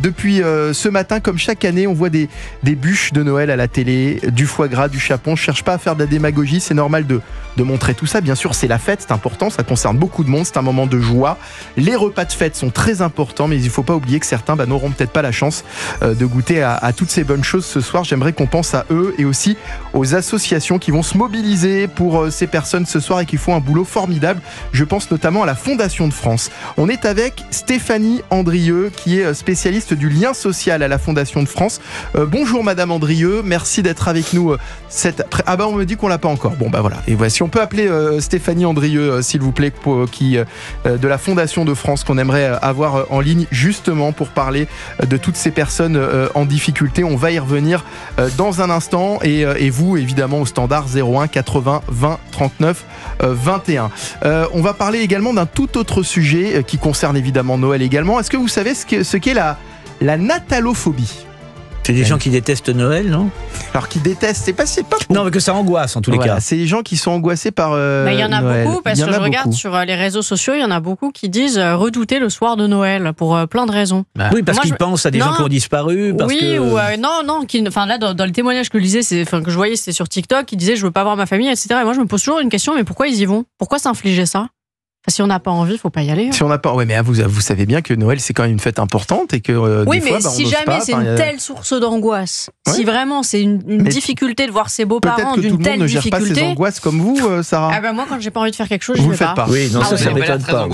depuis ce matin, comme chaque année, on voit des bûches de Noël à la télé, du foie gras, du chapon. Je cherche pas à faire de la démagogie, c'est normal de montrer tout ça. Bien sûr, c'est la fête, c'est important, ça concerne beaucoup de monde, c'est un moment de joie. Les repas de fête sont très importants, mais il ne faut pas oublier que certains n'auront peut-être pas la chance de goûter à toutes ces bonnes choses ce soir. J'aimerais qu'on pense à eux et aussi aux associations qui vont se mobiliser pour ces personnes ce soir et qui font un boulot formidable. Je pense notamment à la Fondation de France. On est avec Stéphanie Andrieux, qui est spécialiste du lien social à la Fondation de France. Bonjour Madame Andrieux, merci d'être avec nous. On me dit qu'on l'a pas encore. Bon voilà. Et voici, on peut appeler Stéphanie Andrieux, s'il vous plaît, de la Fondation de France, qu'on aimerait avoir en ligne justement pour parler de toutes ces personnes en difficulté. On va y revenir dans un instant. Et vous, évidemment, au standard 01 80 20 39 21. On va parler également d'un tout autre sujet qui concerne évidemment Noël également. Est-ce que vous savez ce qu'est la natalophobie ? C'est des gens qui détestent Noël, non ? Alors qui détestent, c'est pas. Non, mais que ça angoisse en tous les cas. C'est les gens qui sont angoissés par il y en a Noël. beaucoup, parce que je regarde sur les réseaux sociaux, il y en a beaucoup qui disent redouter le soir de Noël pour plein de raisons. Oui, parce qu'ils pensent à des gens qui ont disparu. Parce là, dans le témoignage que je lisais, que je voyais, c'était sur TikTok, qui disaient je veux pas voir ma famille, etc. Et moi, je me pose toujours une question, mais pourquoi ils y vont ? Pourquoi s'infliger ça ? Si on n'a pas envie, il ne faut pas y aller. Si on n'a pas, mais vous savez bien que Noël c'est quand même une fête importante et que oui, mais si jamais c'est une telle source d'angoisse, si vraiment c'est une difficulté de voir ses beaux-parents d'une telle difficulté. Peut-être que tout le monde ne gère pas ses angoisses comme vous, Sarah. Moi, quand j'ai pas envie de faire quelque chose, je ne fais pas. Oui, non, ça m'étonne pas.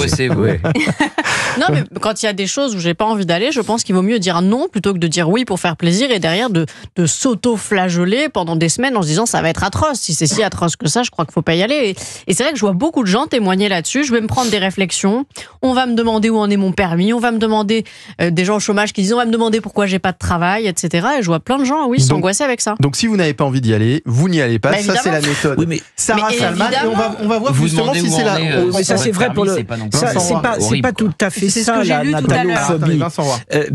Non, mais quand il y a des choses où j'ai pas envie d'aller, je pense qu'il vaut mieux dire non plutôt que de dire oui pour faire plaisir et derrière de s'auto-flageoler pendant des semaines en se disant ça va être atroce. Si c'est si atroce que ça, je crois qu'il faut pas y aller. Et c'est vrai que je vois beaucoup de gens témoigner là-dessus. Je vais me prendre des réflexions. On va me demander où en est mon permis. On va me demander des gens au chômage qui disent on va me demander pourquoi j'ai pas de travail, etc. Et je vois plein de gens, s'angoisser avec ça. Donc si vous n'avez pas envie d'y aller, vous n'y allez pas. Ça c'est la méthode. Oui, mais Sarah Salman, et on va voir vous justement si c'est la. Mais ça c'est vrai pour le. C'est pas tout à fait ça la natalophobie.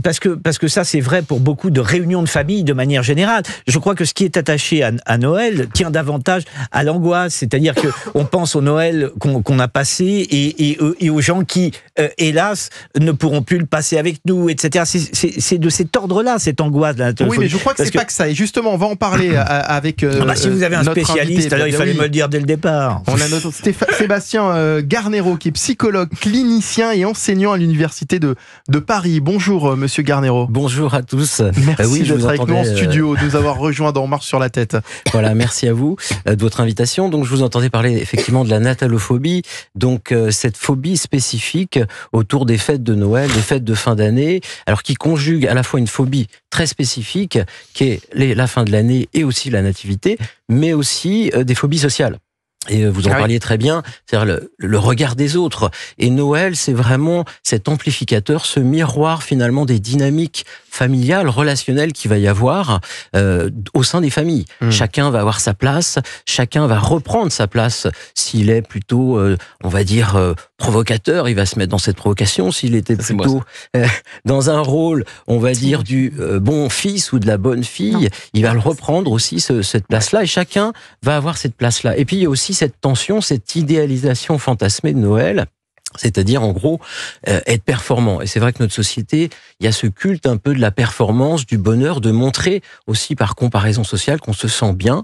Parce que ça c'est vrai pour beaucoup de réunions de famille de manière générale. Je crois que ce qui est attaché à Noël tient davantage à l'angoisse, c'est-à-dire que on pense au Noël qu'on a passé et aux gens qui, hélas, ne pourront plus le passer avec nous, etc. C'est de cet ordre-là, cette angoisse de la natalophobie. Oui, mais je crois que c'est pas que ça. Et justement, on va en parler avec. Si vous avez un spécialiste, alors il fallait me le dire dès le départ. On a notre Sébastien Garnero, qui est psychologue, clinicien et enseignant à l'université de Paris. Bonjour, monsieur Garnero. Bonjour à tous. Merci d'être avec nous en studio, de nous avoir rejoints dans On marche sur la tête. Voilà, merci à vous de votre invitation. Donc, je vous entendais parler effectivement de la natalophobie. Donc, cette phobie spécifique autour des fêtes de Noël, des fêtes de fin d'année, alors qui conjugue à la fois une phobie très spécifique, qui est la fin de l'année et aussi la nativité, mais aussi des phobies sociales. Et vous en parliez très bien, c'est-à-dire le regard des autres. Et Noël, c'est vraiment cet amplificateur, ce miroir finalement des dynamiques familiales, relationnelles qu'il va y avoir au sein des familles. Chacun va avoir sa place, chacun va reprendre sa place. S'il est plutôt, on va dire, provocateur, il va se mettre dans cette provocation. S'il était plutôt dans un rôle, on va dire, du bon fils ou de la bonne fille, il va le reprendre aussi, cette place-là. Et chacun va avoir cette place-là. Et puis, il y a aussi cette tension, cette idéalisation fantasmée de Noël, c'est-à-dire en gros être performant. Et c'est vrai que notre société, il y a ce culte un peu de la performance, du bonheur, de montrer aussi par comparaison sociale qu'on se sent bien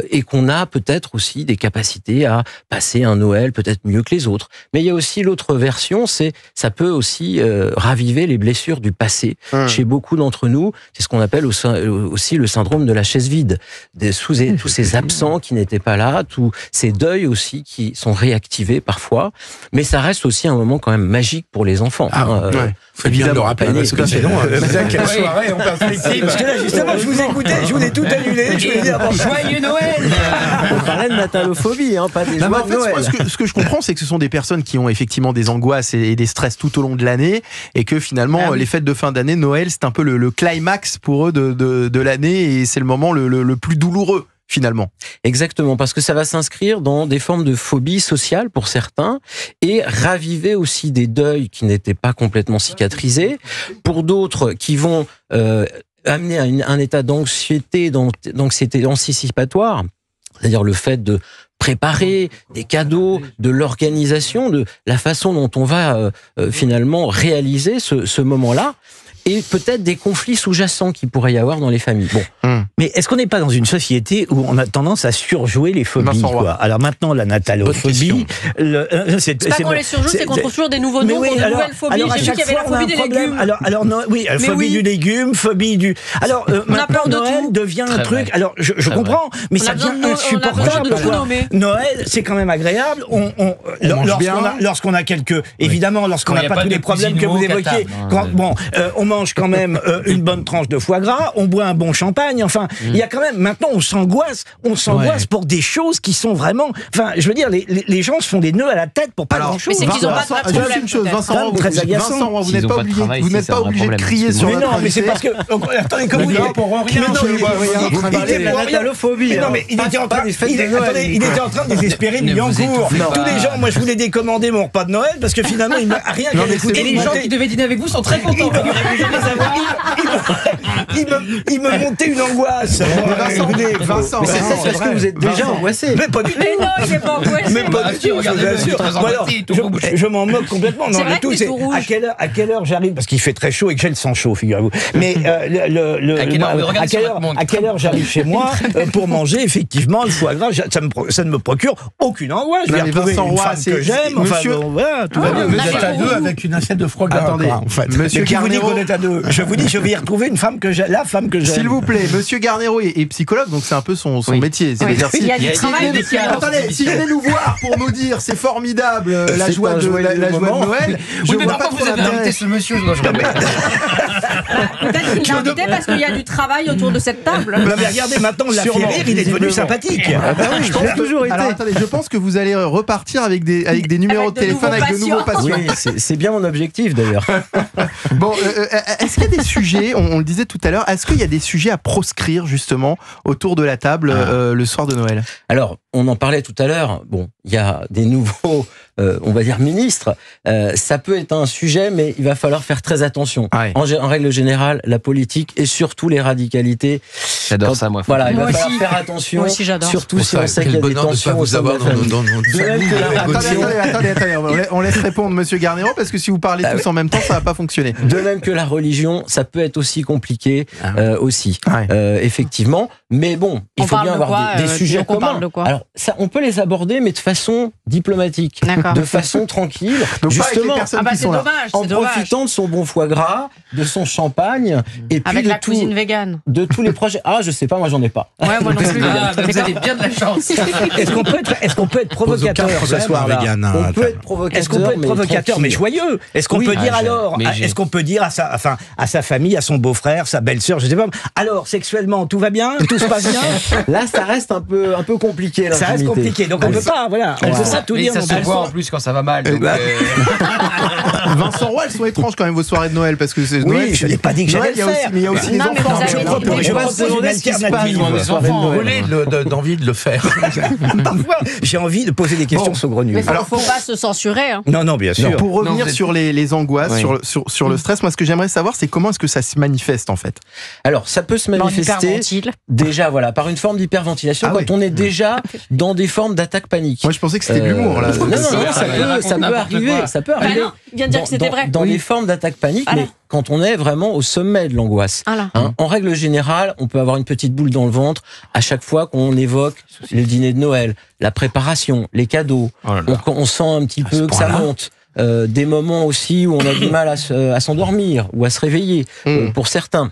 et qu'on a peut-être aussi des capacités à passer un Noël peut-être mieux que les autres. Mais il y a aussi l'autre version, ça peut aussi raviver les blessures du passé chez beaucoup d'entre nous. C'est ce qu'on appelle aussi le syndrome de la chaise vide. Tous ces absents qui n'étaient pas là, tous ces deuils aussi qui sont réactivés parfois. Mais ça reste aussi un moment quand même magique pour les enfants. Faut bien le rappeler, parce que sinon, quelle soirée en perspective. Parce que là, justement, je vous écoutais, je voulais tout annuler. Je voulais dire, joyeux Noël. On parlait de natalophobie, pas des joies de Noël. Ce que je comprends, c'est que ce sont des personnes qui ont effectivement des angoisses et des stress tout au long de l'année, et que finalement, les fêtes de fin d'année, Noël, c'est un peu le climax pour eux de l'année, et c'est le moment le plus douloureux. Finalement. Exactement, parce que ça va s'inscrire dans des formes de phobie sociale pour certains et raviver aussi des deuils qui n'étaient pas complètement cicatrisés. Pour d'autres qui vont amener à un état d'anxiété anticipatoire, c'est-à-dire le fait de préparer des cadeaux, de l'organisation, de la façon dont on va finalement réaliser ce moment-là. et peut-être des conflits sous-jacents qu'il pourrait y avoir dans les familles. Bon. Mais est-ce qu'on n'est pas dans une société où on a tendance à surjouer les phobies, quoi? Alors maintenant, la natalophobie... C'est pas qu'on les surjoue, c'est qu'on trouve toujours des nouveaux noms pour de nouvelles phobies. J'ai vu qu'il y avait la phobie des légumes. Alors non, oui, phobie du légume, phobie du... Alors maintenant, Noël devient un truc... Alors je comprends, mais ça devient insupportable. Noël, c'est quand même agréable. Lorsqu'on a quelques... Évidemment, lorsqu'on n'a pas tous les problèmes que vous évoquiez. On mange quand même une bonne tranche de foie gras, on boit un bon champagne, enfin, il y a quand même, maintenant on s'angoisse pour des choses qui sont vraiment, enfin, je veux dire, les gens se font des nœuds à la tête pour pas grand-chose. Mais c'est qu'ils ont pas de problème. Juste une chose, Vincent, vous n'êtes pas obligé de crier sur notre invité. Non, mais c'est parce que, attendez, comme vous dites, pour rien, la natalophobie. Non, mais il était en train de désespérer de Liancourt. Tous les gens, moi je voulais décommander mon repas de Noël parce que finalement il m'a rien écouté. Et les gens qui devaient dîner avec vous sont très contents. Il me montait une angoisse. Vincent, c'est parce que vous êtes déjà angoissé. Mais pas du tout. Mais non, il n'est pas angoissé. Mais pas du tout, je m'en moque complètement. C'est vrai que c'est tout rouge. À quelle heure j'arrive? Parce qu'il fait très chaud et que j'ai le sang chaud, figurez-vous. Mais à quelle heure j'arrive chez moi pour manger effectivement le foie gras? Ça ne me procure aucune angoisse. Je vais retrouver une femme que j'aime. Monsieur, tout va bien. Vous êtes à deux avec une assiette de foie gras. Attendez, Monsieur qui vous dit qu'on est à deux? Je vous dis, je vais y retrouver une femme que j'aime, la femme que j'aime. S'il vous plaît, Monsieur Garnero est psychologue, donc c'est un peu son métier. C'est l'exercice. Il y a du travail. Attendez, s'il venait nous voir pour nous dire c'est formidable la joie de Noël, je vois pas pourquoi vous avez invité ce monsieur. Peut-être qu'il l'a invité parce qu'il y a du travail autour de cette table. Mais regardez, maintenant on l'a fait rire, il est devenu sympathique. Je pense toujours été. Alors attendez, je pense que vous allez repartir avec des numéros de téléphone avec de nouveaux patients. Oui, c'est bien mon objectif d'ailleurs. Bon, est-ce qu'il y a des sujets, on le disait tout à l'heure, est-ce qu'il y a des sujets à proscrire justement autour de la table le soir de Noël? Alors, on en parlait tout à l'heure, bon, il y a des nouveaux, on va dire, ministres, ça peut être un sujet, mais il va falloir faire très attention. Ouais. En règle générale, la politique et surtout les radicalités. J'adore ça, moi. Voilà, il va falloir faire attention, moi aussi, j'adore. Surtout si on sait qu'il y a des tensions au sein de la famille. Attendez, on laisse répondre Monsieur Garnero, parce que si vous parlez tous en même temps, ça va pas fonctionner. De même que la religion, ça peut être aussi compliqué, aussi, effectivement. Mais bon, il faut bien avoir des sujets communs. Alors, ça, on peut les aborder, mais de façon diplomatique, de façon tranquille, donc justement, en profitant de son bon foie gras, de son champagne, et puis avec la cuisine végane, de tous les projets. Ah, je sais pas, moi j'en ai pas. Ouais, moi non plus. Vous avez bien de la chance. Est-ce qu'on peut être provocateur ce soir-là? On peut être provocateur. Est-ce qu'on peut être provocateur, mais joyeux? Est-ce qu'on peut dire alors, est-ce qu'on peut dire à sa famille, à son beau-frère, sa belle-sœur, je sais pas. Alors, sexuellement, tout va bien, tout se passe bien? Là, ça reste un peu compliqué. Ça reste compliqué, donc on peut pas, voilà. On peut pas tout dire. Ça se voit en plus quand ça va mal. Vincent Roy, elles sont étranges quand même vos soirées de Noël, parce que c'est. Oui, je n'ai pas dit que j'allais le faire. Mais il y a aussi des enfants. Je propose une alternative. Les enfants ont d'envie de le faire. Parfois, j'ai envie de poser des questions saugrenues. Mais il ne faut pas se censurer. Non, bien sûr. Pour revenir sur les angoisses, sur le stress, moi ce que j'aimerais savoir, c'est comment est-ce que ça se manifeste en fait? Alors, ça peut se manifester déjà par une forme d'hyperventilation quand on est déjà dans des formes d'attaque panique. Moi je pensais que c'était de l'humour là. Non, ça peut arriver. Ça peut arriver. Il vient de dire que c'était vrai. Dans les formes d'attaque panique, mais quand on est vraiment au sommet de l'angoisse. En règle générale, on peut avoir une petite boule dans le ventre à chaque fois qu'on évoque le dîner de Noël, la préparation, les cadeaux. On sent un petit peu que ça monte. Des moments aussi où on a du mal à s'endormir ou à se réveiller, pour certains.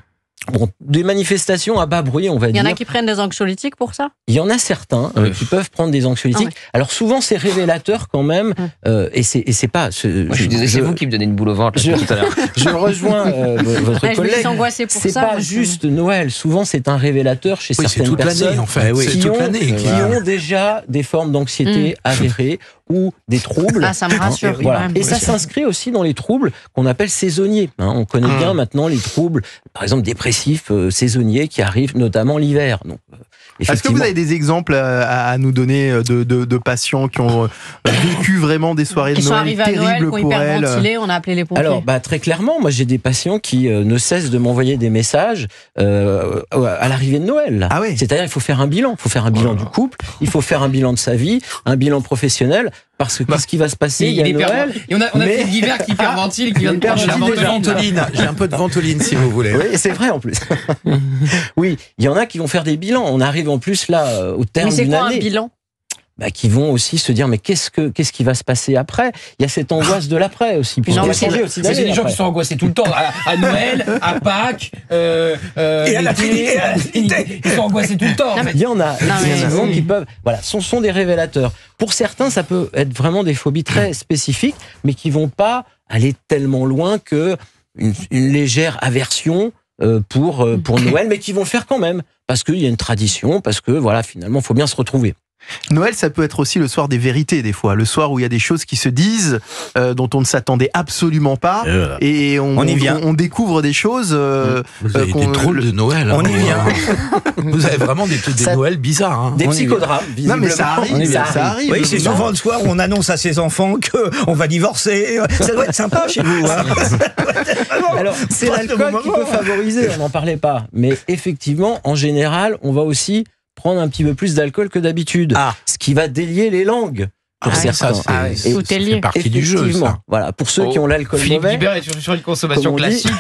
Bon, des manifestations à bas bruit, on va dire. Il y en a qui prennent des anxiolytiques pour ça? Il y en a certains qui peuvent prendre des anxiolytiques. Alors souvent, c'est révélateur quand même. Et c'est pas... Moi, je suis désolé, c'est vous qui me donnez une boule au ventre tout à l'heure. Je rejoins votre collègue. C'est pas juste Noël. Souvent, c'est un révélateur chez certaines personnes en fait. qui ont déjà des formes d'anxiété avérées ou des troubles. Ah, ça me rassure. Et ça s'inscrit aussi dans les troubles qu'on appelle saisonniers. On connaît bien maintenant les troubles, par exemple dépressifs saisonniers qui arrivent notamment l'hiver. Donc, Est-ce que vous avez des exemples à nous donner de patients qui ont vécu vraiment des soirées de Noël terribles pour elles? On a appelé les pompiers. Alors, très clairement, moi j'ai des patients qui ne cessent de m'envoyer des messages à l'arrivée de Noël. Ah oui. C'est-à-dire, il faut faire un bilan. Il faut faire un bilan du couple, il faut faire un bilan de sa vie, un bilan professionnel. Parce que qu'est-ce qui va se passer? Il y a Noël. Et on a fait Guibert qui hyperventile, qui vient de perdre J'ai un peu de ventoline, si vous voulez. Oui, c'est vrai en plus. Oui, il y en a qui vont faire des bilans. On arrive en plus là au terme d'une année. Mais c'est quoi un bilan? Qui vont aussi se dire mais qu'est-ce qui va se passer après? Il y a cette angoisse de l'après aussi. C'est des gens qui sont angoissés tout le temps à Noël, à Pâques, et à la Trinité. Ils sont angoissés tout le temps. Il y en a qui peuvent. Voilà, ce sont des révélateurs. Pour certains, ça peut être vraiment des phobies très spécifiques, mais qui vont pas aller tellement loin que une légère aversion pour Noël, mais qui vont le faire quand même parce qu'il y a une tradition, parce que voilà, finalement, faut bien se retrouver. Noël, ça peut être aussi le soir des vérités, des fois. Le soir où il y a des choses qui se disent, dont on ne s'attendait absolument pas. Et on découvre des choses. Vous avez des drôles de Noël. On y vient. Vous avez vraiment des Noëls bizarres. Hein. Des psychodrames, non, mais ça arrive. Oui, c'est souvent le soir où on annonce à ses enfants qu'on va divorcer. Ça doit être sympa chez vous. Hein. Alors, c'est l'alcool qui peut favoriser, on n'en parlait pas. Mais effectivement, en général, on va aussi prendre un petit peu plus d'alcool que d'habitude, ce qui va délier les langues pour certains. C'est partie du jeu, ça. Voilà, pour ceux qui ont l'alcool mauvais, Guibert est sur une consommation classique.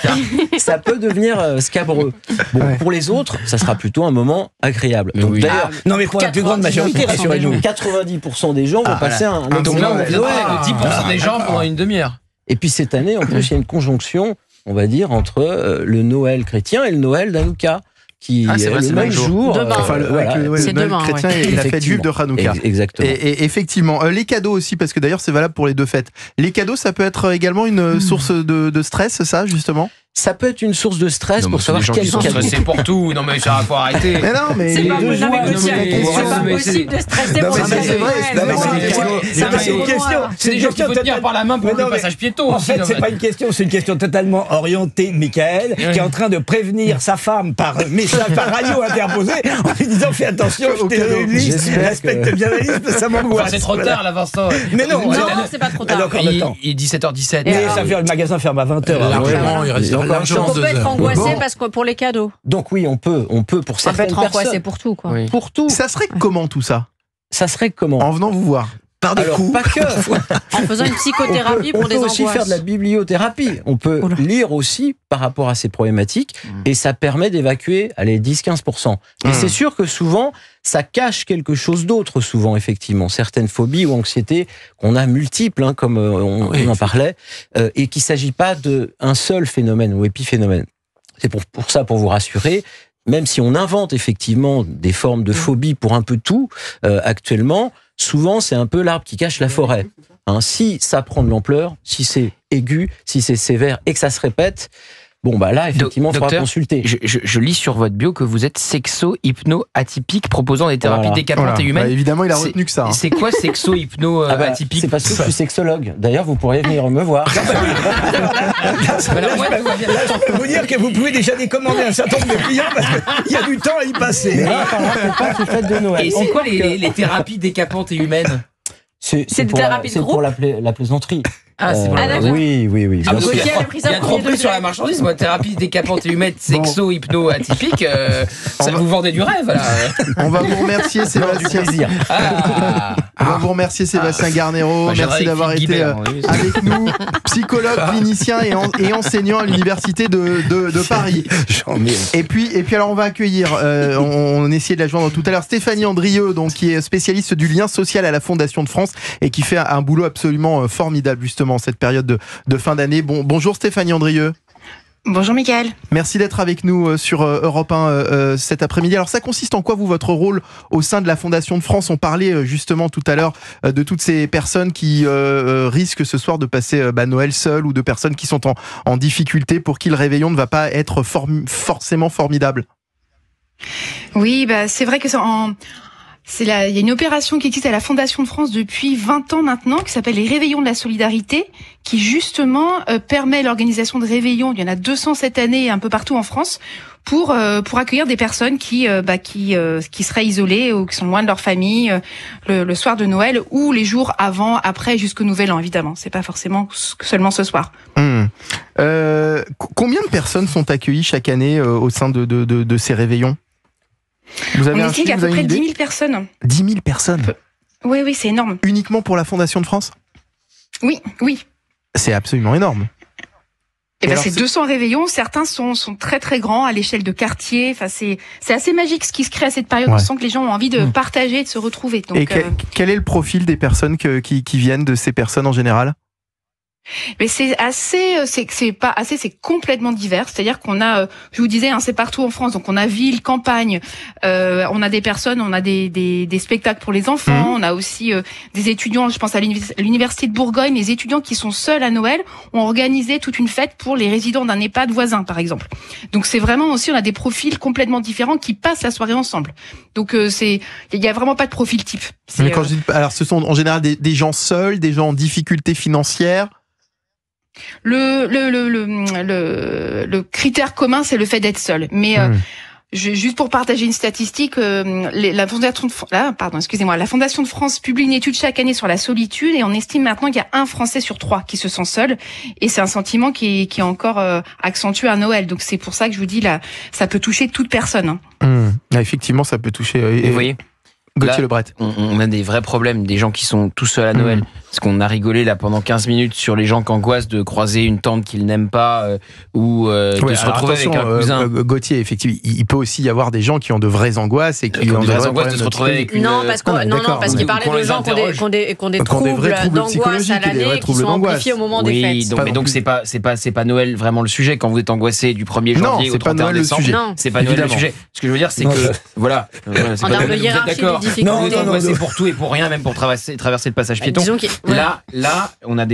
Ça peut devenir scabreux. Bon, pour les autres, ça sera plutôt un moment agréable. Donc, d'ailleurs, non mais pour la plus grande majorité, rassurez-nous, 90% des gens vont passer un excellent Noël. 10% des gens pendant une demi-heure. Et puis cette année, en plus, il y a une conjonction, on va dire, entre le Noël chrétien et le Noël d'Hanouka. Qui est le même jour. C'est demain. Chrétien et la fête juive de Hanouka. Exactement. Et effectivement, les cadeaux aussi, parce que d'ailleurs c'est valable pour les deux fêtes. Les cadeaux, ça peut être également une source de stress, ça, justement? Ça peut être une source de stress pour savoir quel cadeau. C'est pour tout. Non mais ça va pas arrêter. Mais non, mais c'est pas possible de stresser pour les cadeaux. C'est une question. C'est des gens qui peuvent tenir par la main pour le passage piéton. En fait, c'est pas une question, c'est une question totalement orientée. Michael, qui est en train de prévenir sa femme par message, par radio interposé, en lui disant fais attention, je t'ai donné une liste, respecte bien la liste, ça m'angoisse. C'est trop tard là, Vincent. Mais non, c'est pas trop tard. Il est 17h17. Mais le magasin ferme à 20h. Il reste on peut être angoissé parce que pour les cadeaux. Donc oui, on peut pour certaines personnes. On peut être angoissé pour tout, quoi. Pour tout. Ça serait comment tout ça? Ça serait comment? En venant vous voir. Par des coups. Pas que. En faisant une psychothérapie pour des angoisses. On peut aussi faire de la bibliothérapie. On peut lire aussi par rapport à ces problématiques et ça permet d'évacuer, 10-15%. Et c'est sûr que souvent, ça cache quelque chose d'autre, souvent, effectivement. Certaines phobies ou anxiétés qu'on a multiples, comme on en parlait, et qu'il ne s'agit pas d'un seul phénomène ou épiphénomène. C'est pour ça, pour vous rassurer, même si on invente effectivement des formes de phobie pour un peu tout, actuellement, souvent, c'est un peu l'arbre qui cache la forêt. Si ça prend de l'ampleur, si c'est aigu, si c'est sévère et que ça se répète, là, effectivement, il faudra consulter. Je lis sur votre bio que vous êtes sexo-hypno-atypique proposant des thérapies décapantes et humaines. Évidemment, il a retenu que ça. C'est quoi sexo-hypno-atypique? C'est parce que je suis sexologue. D'ailleurs, vous pourriez venir me voir. Là, je peux vous dire que vous pouvez déjà décommander un certain nombre de clients parce qu'il y a du temps à y passer. Mais là, pas de fête de Noël. Et c'est quoi les thérapies décapantes et humaines? C'est des thérapies de groupe? C'est pour la plaisanterie. C'est d'accord. Oui. Il y a un trop prix sur la marchandise. Thérapie décapante et humaine, sexo, hypno, atypique. Ça vous vendez du rêve, là. On va vous remercier, Sébastien. On va vous remercier, Sébastien Garnero. Merci d'avoir été avec nous. Psychologue, clinicien et enseignant à l'université de Paris. Et puis, alors, on va accueillir, on essayait de la joindre tout à l'heure, Stéphanie Andrieux, donc, qui est spécialiste du lien social à la Fondation de France et qui fait un boulot absolument formidable, justement, en cette période de fin d'année. Bonjour Stéphanie Andrieux. Bonjour Mickaël. Merci d'être avec nous sur Europe 1 cet après-midi. Alors ça consiste en quoi, vous, votre rôle au sein de la Fondation de France? On parlait justement tout à l'heure de toutes ces personnes qui risquent ce soir de passer Noël seul, ou de personnes qui sont en difficulté, pour qui le réveillon ne va pas être forcément formidable. Oui, c'est vrai que Il y a une opération qui existe à la Fondation de France depuis 20 ans maintenant, qui s'appelle les Réveillons de la Solidarité, qui justement permet l'organisation de réveillons. Il y en a 200 cette année un peu partout en France, pour accueillir des personnes qui seraient isolées ou qui sont loin de leur famille le soir de Noël ou les jours avant, après, jusqu'au Nouvel An, évidemment. C'est pas forcément seulement ce soir. Combien de personnes sont accueillies chaque année au sein de ces réveillons ? On estime qu'il y a à peu près 10 000 personnes. 10 000 personnes ? Oui, c'est énorme. Uniquement pour la Fondation de France ? Oui. C'est absolument énorme. Et c'est 200 réveillons, certains sont très très grands à l'échelle de quartier. Enfin, c'est assez magique ce qui se crée à cette période. Ouais. On sent que les gens ont envie de partager, de se retrouver. Donc, quel est le profil des personnes qui viennent, de ces personnes en général ? Mais c'est complètement divers. C'est-à-dire qu'on a, je vous disais, c'est partout en France. Donc on a ville, campagne, on a des personnes, on a des spectacles pour les enfants. On a aussi des étudiants. Je pense à l'université de Bourgogne, les étudiants qui sont seuls à Noël ont organisé toute une fête pour les résidents d'un EHPAD voisin, par exemple. Donc c'est vraiment aussi, on a des profils complètement différents qui passent la soirée ensemble. Donc il y a vraiment pas de profil type. Mais quand je dis, alors ce sont en général des gens seuls, des gens en difficulté financière. Le critère commun, c'est le fait d'être seul. Mais juste pour partager une statistique, la Fondation de France publie une étude chaque année sur la solitude et on estime maintenant qu'il y a 1 Français sur 3 qui se sent seul. Et c'est un sentiment qui est encore accentué à Noël. Donc c'est pour ça que je vous dis, là, ça peut toucher toute personne. Effectivement, ça peut toucher. Vous voyez, Gauthier Lebret. On a des vrais problèmes, des gens qui sont tout seuls à Noël. Parce qu'on a rigolé là pendant 15 minutes sur les gens qui angoissent de croiser une tante qu'ils n'aiment pas ou de se retrouver avec un cousin. Gauthier, effectivement, il peut aussi y avoir des gens qui ont de vraies angoisses et qui ont de vraies angoisses de se retrouver avec une... Non, parce qu'il parlait de gens qui ont des troubles d'angoisse à l'année qui sont amplifiés au moment des fêtes. Mais donc c'est pas Noël vraiment le sujet quand vous êtes angoissé du 1er janvier au 31 décembre. Non, c'est pas Noël le sujet. Ce que je veux dire, c'est que voilà. En termes de hiérarchie des difficultés. Vous êtes angoissé pour tout et pour rien, même pour traverser le passage piéton. Là, on a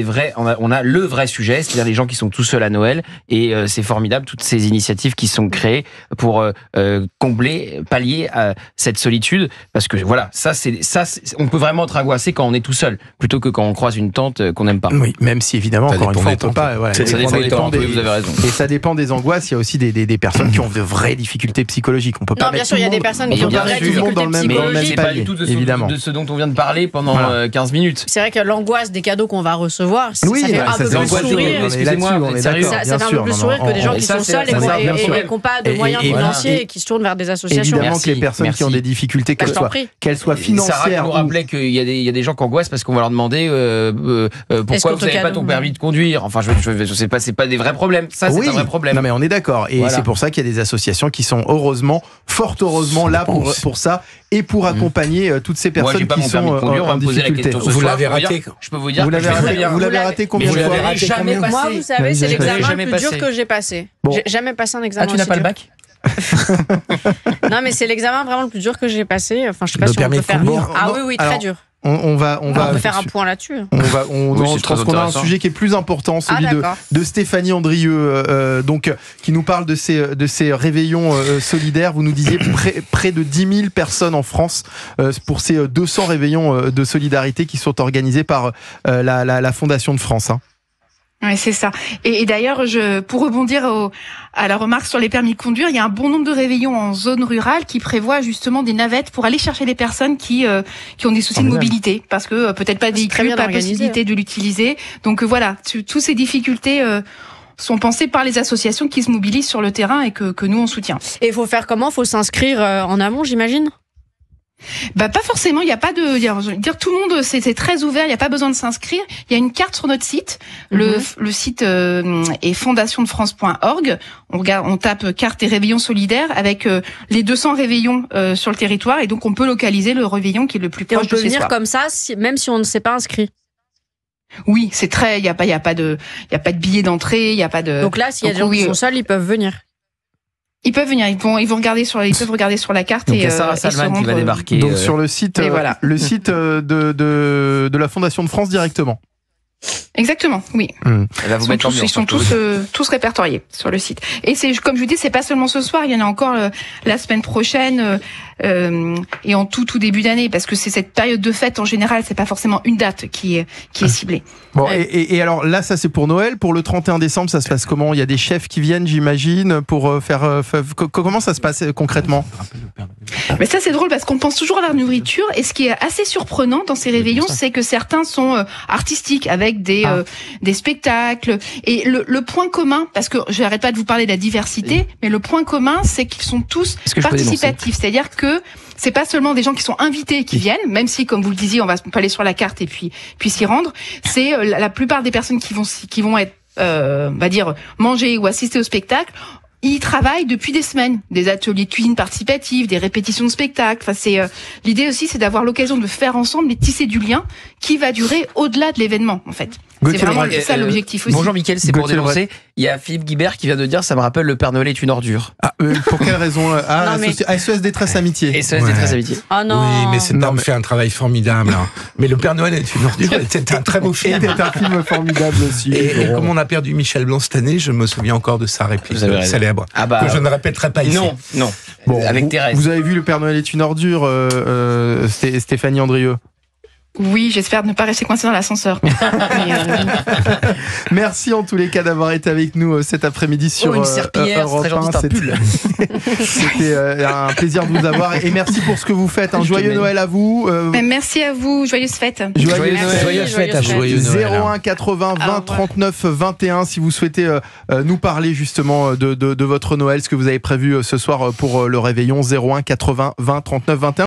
le vrai sujet, c'est-à-dire les gens qui sont tout seuls à Noël, et c'est formidable toutes ces initiatives qui sont créées pour pallier cette solitude, parce que voilà, on peut vraiment être angoissé quand on est tout seul, plutôt que quand on croise une tante qu'on n'aime pas. Oui, même si évidemment, encore une fois, on peut pas. Voilà, ça dépend des tentes. Oui, vous avez raison. Et ça dépend des angoisses. Il y a aussi des personnes qui ont de vraies difficultés psychologiques. On peut pas. Non, bien sûr, il y a des personnes qui ont de vraies difficultés psychologiques. C'est pas du tout de ce dont on vient de parler pendant 15 minutes. C'est vrai que l'angoisse des cadeaux qu'on va recevoir, ça fait un peu plus sourire. Excusez-moi, ça fait un peu plus sourire que des gens qui sont seuls et qui n'ont pas de moyens financiers et qui se tournent vers des associations. Évidemment que les personnes qui ont des difficultés, qu'elles soient financières. Sarah nous rappelait qu'il y a des gens qui angoissent parce qu'on va leur demander pourquoi vous n'avez pas ton permis de conduire. Enfin, je sais pas, c'est pas des vrais problèmes. Ça, c'est un vrai problème. Non, mais on est d'accord. Et c'est pour ça qu'il y a des associations qui sont fort heureusement là pour ça et pour accompagner toutes ces personnes qui sont en difficulté. Vous l'avez raté. Je peux vous dire. Vous l'avez raté combien de fois? Moi, vous savez, c'est l'examen le plus dur que j'ai passé. J'ai jamais passé un examen. Ah, tu n'as pas le bac? Non, mais c'est l'examen vraiment le plus dur que j'ai passé. Enfin, je sais pas si on peut faire. Ah oui, très dur. On va faire un point là-dessus. Je pense qu'on a un sujet qui est plus important, celui de Stéphanie Andrieux, qui nous parle de ces réveillons solidaires. Vous nous disiez près de 10 000 personnes en France pour ces 200 réveillons de solidarité qui sont organisés par la Fondation de France. Oui, c'est ça. Et d'ailleurs, pour rebondir à la remarque sur les permis de conduire, il y a un bon nombre de réveillons en zone rurale qui prévoient justement des navettes pour aller chercher les personnes qui ont des soucis de mobilité, parce que peut-être pas de véhicule, pas possibilité de l'utiliser. Donc voilà, toutes ces difficultés sont pensées par les associations qui se mobilisent sur le terrain et que nous on soutient. Et il faut faire comment? Faut s'inscrire en amont, j'imagine? Pas forcément, il y a pas de tout le monde, c'est très ouvert, il y a pas besoin de s'inscrire. Il y a une carte sur notre site. Le site est fondationdefrance.org. On tape carte et réveillons solidaires avec les 200 réveillons sur le territoire, et donc on peut localiser le réveillon qui est le plus proche de chez soi. Et on peut venir comme ça même si on ne s'est pas inscrit. Oui, c'est très, il y a pas de billet d'entrée, il y a pas de. Donc là, s'il y a des gens qui sont seuls, ils peuvent venir. Ils peuvent venir, ils peuvent regarder sur la carte. Donc, et Sarah Salman qui va débarquer. Donc sur le site, le site de la Fondation de France directement. Exactement, oui. Ils sont tous répertoriés sur le site. Et c'est, comme je vous dis, c'est pas seulement ce soir, il y en a encore la semaine prochaine et en tout début d'année, parce que c'est cette période de fête en général, c'est pas forcément une date qui est ciblée. Bon, et alors là, ça c'est pour Noël. Pour le 31 décembre, ça se passe comment? Il y a des chefs qui viennent, j'imagine, pour faire. Comment ça se passe concrètement? Mais ça c'est drôle parce qu'on pense toujours à la nourriture, et ce qui est assez surprenant dans ces réveillons, c'est que certains sont artistiques avec des spectacles, et le point commun, parce que je n'arrête pas de vous parler de la diversité, mais le point commun, c'est qu'ils sont tous participatifs, c'est-à-dire que c'est pas seulement des gens qui sont invités qui viennent, même si, comme vous le disiez, on va aller sur la carte et puis s'y rendre. C'est la plupart des personnes qui vont être, on va dire, manger ou assister au spectacle. Ils travaillent depuis des semaines, des ateliers de cuisine participative, des répétitions de spectacles. Enfin, l'idée aussi, c'est d'avoir l'occasion de faire ensemble et tisser du lien qui va durer au-delà de l'événement, en fait. C'est vraiment ça l'objectif aussi. Bonjour Mickaël, c'est pour dénoncer. Il y a Philippe Guibert qui vient de dire, ça me rappelle le Père Noël est une ordure. Pour quelle raison? SOS Détresse Amitié. SOS Détresse Amitié. Oh non. Oui, mais cet homme fait un travail formidable. Hein. Mais le Père Noël est une ordure. C'était un très beau film. C'était un film formidable aussi. Et comme on a perdu Michel Blanc cette année, je me souviens encore de sa réplique célèbre. Que je ne répéterai pas ici. Non. Bon, avec Thérèse. Vous avez vu le Père Noël est une ordure, Stéphanie Andrieux? Oui, j'espère ne pas rester coincé dans l'ascenseur. Merci en tous les cas d'avoir été avec nous cet après-midi sur une serpillière, Europe 1. C'était un plaisir de vous avoir, et merci pour ce que vous faites. Un joyeux Noël à vous. Merci à vous, joyeuses fêtes. Joyeuses fêtes à vous. 01 80 20 39 21 si vous souhaitez nous parler justement de votre Noël, ce que vous avez prévu ce soir pour le réveillon. 01 80 20 39 21.